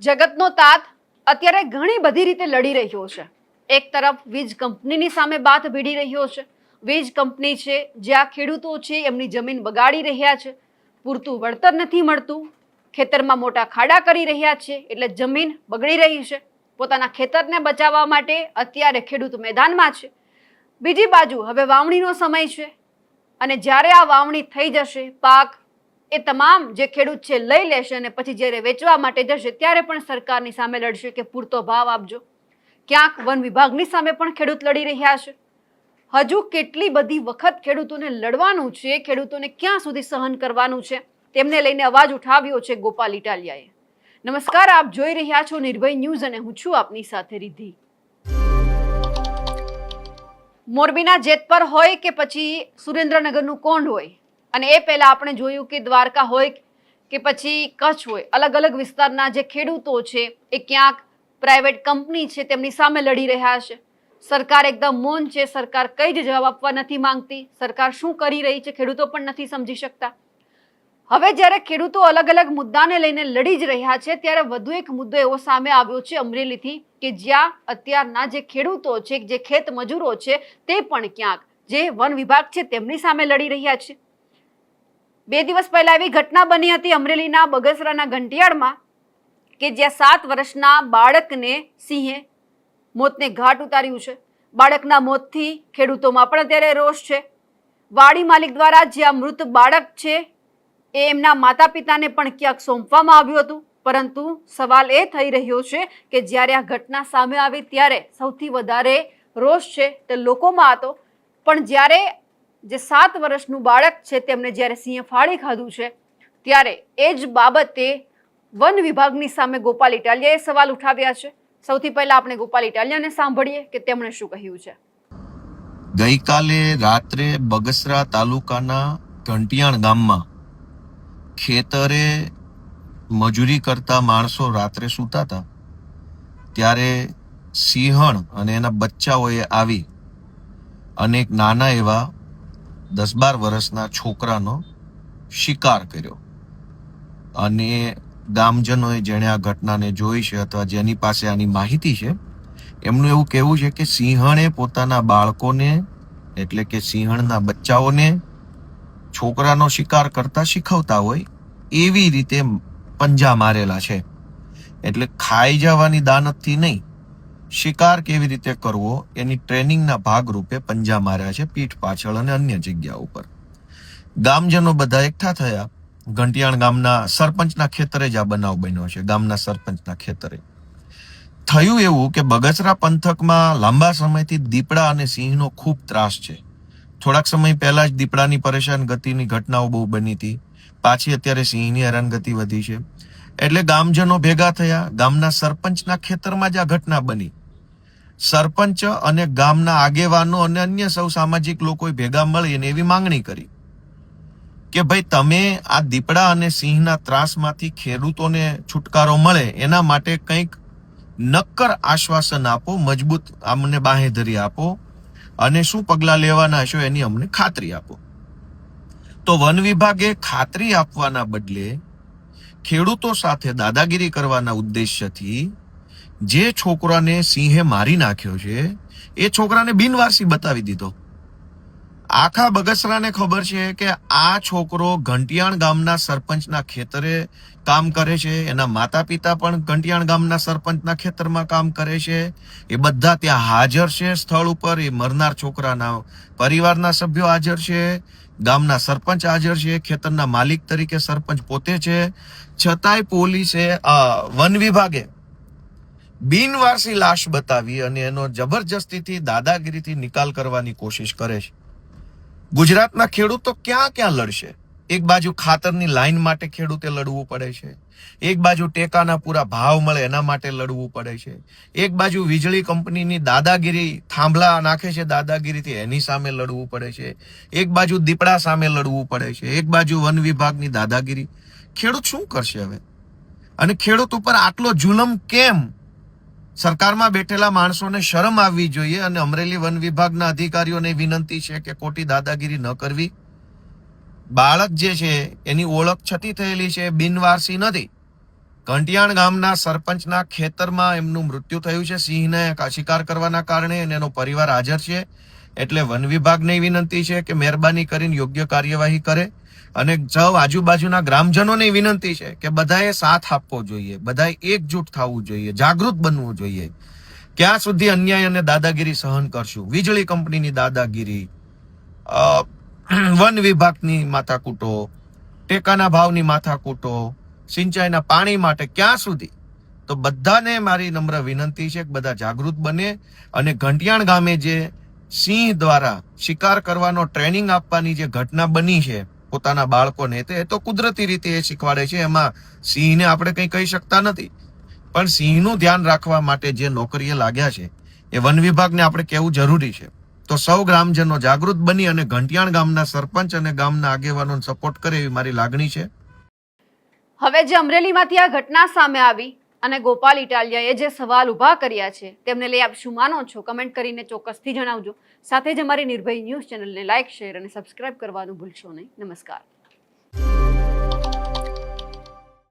જગતનો તાત અત્યારે ઘણી બધી રીતે લડી રહ્યો છે. એક તરફ વીજ કંપનીની સામે બાથ ભીડી રહ્યો છે. વીજ કંપની છે જ્યાં ખેડૂતો છે એમની જમીન બગાડી રહ્યા છે, પૂરતું વળતર નથી મળતું, ખેતરમાં મોટા ખાડા કરી રહ્યા છે એટલે જમીન બગડી રહી છે. પોતાના ખેતરને બચાવવા માટે અત્યારે ખેડૂત મેદાનમાં છે. બીજી બાજુ હવે વાવણીનો સમય છે અને જ્યારે આ વાવણી થઈ જશે, પાક એ તમામ જે ખેડૂત છે લઈ લેશે અને પછી જ્યારે વેચવા માટે જશે ત્યારે પણ સરકારની સામે લડશે કે પૂરતો ભાવ આપજો. ક્યાંક વન વિભાગની સામે પણ ખેડૂત લડી રહ્યા છે. હજુ કેટલી બધી વખત ખેડૂતોને લડવાનું છે, ખેડૂતોને ક્યાં સુધી સહન કરવાનું છે, તેમને લઈને અવાજ ઉઠાવ્યો છે ગોપાલ ઇટાલિયાએ. નમસ્કાર, આપ જોઈ રહ્યા છો નિર્ભય ન્યૂઝ અને હું છું આપની સાથે રિદ્ધિ. મોરબીના જેતપર હોય કે પછી સુરેન્દ્રનગરનું કોંઢ હોય, અને એ પહેલા આપણે જોયું કે દ્વારકા હોય કે પછી કચ્છ હોય, અલગ અલગ વિસ્તારના જે ખેડૂતો છે એ ક્યાંક પ્રાઇવેટ કંપની છે તેમની સામે લડી રહ્યા છે. સરકાર એકદમ મૌન છે, સરકાર કઈ જ જવાબ આપવા નથી માંગતી. સરકાર શું કરી રહી છે ખેડૂતો પણ નથી સમજી શકતા. હવે જ્યારે ખેડૂતો અલગ અલગ મુદ્દાને લઈને લડી જ રહ્યા છે ત્યારે વધુ એક મુદ્દો એવો સામે આવ્યો છે અમરેલીથી કે જ્યાં અત્યારના જે ખેડૂતો છે, જે ખેત મજૂરો છે, તે પણ ક્યાંક જે વન વિભાગ છે તેમની સામે લડી રહ્યા છે. 2 દિવસ પહેલા એવી ઘટના બની હતી અમરેલીના બગસરાના ઘંટિયાળમાં કે જ્યાં 7 વર્ષના બાળકને સિંહે મોતને ઘાટ ઉતાર્યું છે. બાળકના મોતથી ખેડૂતોમાં પણ અત્યારે રોષ છે. વાડી માલિક દ્વારા જે આ મૃત બાળક છે એ એમના માતા પિતાને પણ ક્યાંક સોંપવામાં આવ્યું હતું, પરંતુ સવાલ એ થઈ રહ્યો છે કે જ્યારે આ ઘટના સામે આવી ત્યારે સૌથી વધારે રોષ છે તે લોકોમાં હતો. પણ જ્યારે જે 7 વર્ષનું બાળક છે તેમને જ્યારે સિંહે ફાડી ખાધું છે ત્યારે એ જ બાબતે વન વિભાગની સામે ગોપાલ ઇટાલિયાએ સવાલ ઉઠાવ્યા છે. સૌથી પહેલા આપણે ગોપાલ ઇટાલિયાને સાંભળીએ કે તેમણે શું કહ્યું છે. ગઈકાલે રાત્રે બગસરા તાલુકાના ઘંટિયાણ ગામમાં ખેતરે મજૂરી કરતા માણસો રાત્રે સૂતા હતા ત્યારે સિંહણ અને એના બચ્ચાઓએ આવી અને એક નાના એવા 10-12 વર્ષના છોકરાનો શિકાર કર્યો. અને ગામજનોએ જેણે આ ઘટનાને જોઈ છે અથવા જેની પાસે આની માહિતી છે એમનું એવું કહેવું છે કે સિંહણે પોતાના બાળકોને એટલે કે સિંહણના બચ્ચાઓને છોકરાનો શિકાર કરતા શીખવતા હોય એવી રીતે પંજા મારેલા છે. એટલે ખાઈ જવાની દાનતથી નહીં, શિકાર કેવી રીતે કરવો એની ટ્રેનિંગના ભાગરૂપે પંજા માર્યા છે પીઠ પાછળ અને અન્ય જગ્યા ઉપર. ગામજનો બધા એકઠા થયા. ઘંટિયાણ ગામના સરપંચના ખેતરે જ આ બનાવ બન્યો છે. ગામના સરપંચના ખેતરે થયું એવું કે બગસરા પંથકમાં લાંબા સમયથી દીપડા અને સિંહનો ખૂબ ત્રાસ છે. થોડાક સમય પહેલા જ દીપડાની પરેશાન ગતિની ઘટનાઓ બહુ બની હતી, પાછી અત્યારે સિંહની હેરાનગતિ વધી છે. એટલે ગામજનો ભેગા થયા. ગામના સરપંચના ખેતરમાં જ આ ઘટના બની. સરપંચ અને ગામના આગેવાનો અને અન્ય સૌ સામાજિક લોકોએ ભેગા મળીને એવી માંગણી કરી કે ભાઈ તમે આ દીપડા અને સિંહના ત્રાસમાંથી ખેડૂતોને છુટકારો મળે એના માટે કંઈક નક્કર આશ્વાસન આપો, મજબૂત અમને બાંહેધરી આપો અને શું પગલાં લેવાના છો એની અમને ખાતરી આપો. તો વન વિભાગે ખાતરી આપવાના બદલે ખેડૂતો સાથે દાદાગીરી કરવાના ઉદ્દેશ્યથી જે છોકરાને સિંહે મારી નાખ્યો છે એ છોકરાને બિનવારસી બતાવી દીધો. આખા બગસરાને ખબર છે કે આ છોકરો ઘંટિયાણ ગામના સરપંચના ખેતરે કામ કરે છે, એના માતા પિતા પણ ઘંટિયાણ ગામના સરપંચના ખેતરમાં કામ કરે છે, એ બધા ત્યાં હાજર છે સ્થળ ઉપર. એ મરનાર છોકરાના પરિવારના સભ્યો હાજર છે, ગામના સરપંચ હાજર છે, ખેતરના માલિક તરીકે સરપંચ પોતે છે. છતાંય પોલીસે વન વિભાગે બિનવારસી લાશ બતાવી અને એનો જબરજસ્તીથી દાદાગીરીથી નિકાલ કરવાની કોશિશ કરે છે. ગુજરાતના ખેડૂતો ક્યાં ક્યાં લડશે? એક બાજુ ખાતરની લાઈન માટે ખેડૂતે લડવું પડે છે, એક બાજુ ટેકાના પૂરા ભાવ મળે એના માટે લડવું પડે છે, એક બાજુ વીજળી કંપનીની દાદાગીરી થાંભલા નાખે છે દાદાગીરીથી એની સામે લડવું પડે છે, એક બાજુ દીપડા સામે લડવું પડે છે, એક બાજુ વન વિભાગની દાદાગીરી. ખેડૂત શું કરશે હવે? અને ખેડૂત ઉપર આટલો જુલમ કેમ? સરકારમાં બેઠેલા માણસોને શરમ આવવી જોઈએ. અને અમરેલી વન વિભાગના અધિકારીઓને વિનંતી છે કે ખોટી દાદાગીરી ન કરવી. બાળક જે છે એની ઓળખ છતી થયેલી છે, બિનવારસી નથી. ઘંટિયાણ ગામના સરપંચના ખેતરમાં એમનું મૃત્યુ થયું છે સિંહને શિકાર કરવાના કારણે, અને એનો પરિવાર હાજર છે. એટલે વન વિભાગને વિનંતી છે કે મહેરબાની કરીને યોગ્ય કાર્યવાહી કરે, અને સૌ આજુબાજુના ગ્રામજનોને વિનંતી છે કે બધાએ સાથ આપવો જોઈએ, બધાએ એકજૂટ થવું જોઈએ, જાગૃત બનવું જોઈએ. ક્યાં સુધી અન્યાય અને દાદાગીરી સહન કરશું? વીજળી કંપનીની દાદાગીરી, વન વિભાગની માથાકૂટો, ટેકાના ભાવની માથાકૂટો, સિંચાઈના પાણી માટે ક્યાં સુધી? તો બધાને મારી નમ્ર વિનંતી છે કે બધા જાગૃત બને, અને ઘંટિયાણ ગામે જે સિંહ દ્વારા શિકાર કરવાનો ટ્રેનિંગ આપવાની જે ઘટના બની છે પોતાના બાળકોને, તે તો કુદરતી રીતે એ શીખવાડે છે, એમાં સિંહને આપણે કંઈ કહી શકતા નથી. પણ સિંહનું ધ્યાન રાખવા માટે જે નોકરીએ લાગ્યા છે એ વન વિભાગને આપણે કહેવું જરૂરી છે. તો સૌ ગ્રામજનો જાગૃત બની અને ઘંટિયાણ ગામના સરપંચ અને ગામના આગેવાનોને સપોર્ટ કરે એવી મારી લાગણી છે. હવે જે અમરેલીમાંથી આ ઘટના સામે આવી અને ગોપાલ ઇટાલિયાએ જે સવાલ ઊભા કર્યા છે તેમને લઈ આપ શું માનો છો? કમેન્ટ કરીને ચોક્કસથી જણાવજો. સાથે જ અમારી નિર્ભય ન્યૂઝ ચેનલને લાઇક, શેર અને સબસ્ક્રાઇબ કરવાનું ભૂલશો નહીં. નમસ્કાર.